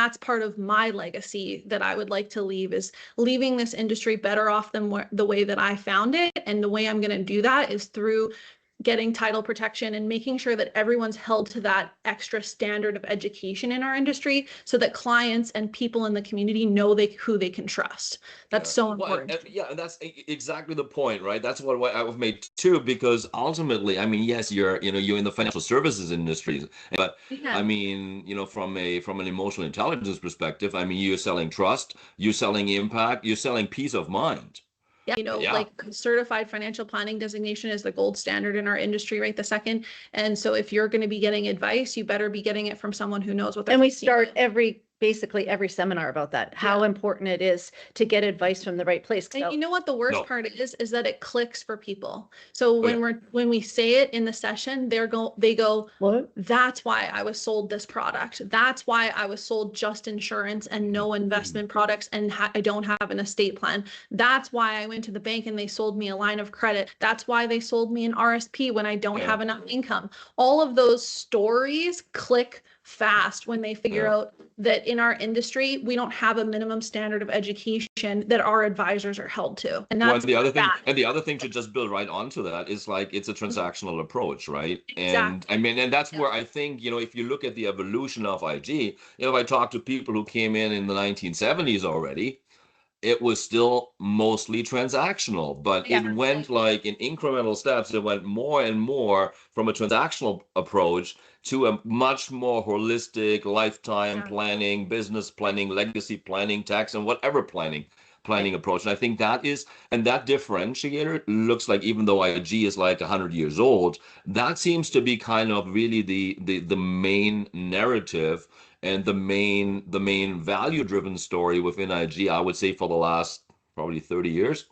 that's part of my legacy that I would like to leave, is leaving this industry better off than the way that I found it. And the way I'm going to do that is through getting title protection and making sure that everyone's held to that extra standard of education in our industry, so that clients and people in the community know who they can trust. That's so important. Yeah, and that's exactly the point, right? That's what I've made too, because ultimately, I mean, yes, you're in the financial services industry, but Yeah. I mean, from an emotional intelligence perspective, I mean, you're selling trust, you're selling impact, you're selling peace of mind. Yeah, Yeah. like certified financial planning designation is the gold standard in our industry right the second. And so if you're going to be getting advice, you better be getting it from someone who knows what they're And we talking start about. basically every seminar about that, how important it is to get advice from the right place. And you know what the worst No. part is that it clicks for people. So Oh, yeah. when we say it in the session, they go, What? that's why I was sold this product. That's why I was sold just insurance and no investment products, and I don't have an estate plan. That's why I went to the bank and they sold me a line of credit. That's why they sold me an RSP when I don't Yeah. have enough income. All of those stories click fast when they figure out that in our industry, we don't have a minimum standard of education that our advisors are held to. And Well, that's the other thing to just build right onto that is like it's a transactional approach, right? And Exactly. I mean, and that's where I think, if you look at the evolution of IG, if I talk to people who came in the 1970s already, it was still mostly transactional, but it went like in incremental steps. It went more and more from a transactional approach to a much more holistic lifetime planning, business planning, legacy planning, tax and whatever planning approach. And I think that differentiator looks like, even though IG is like 100 years old, that seems to be kind of really the main narrative and the main value driven story within IG, I would say, for the last probably 30 years.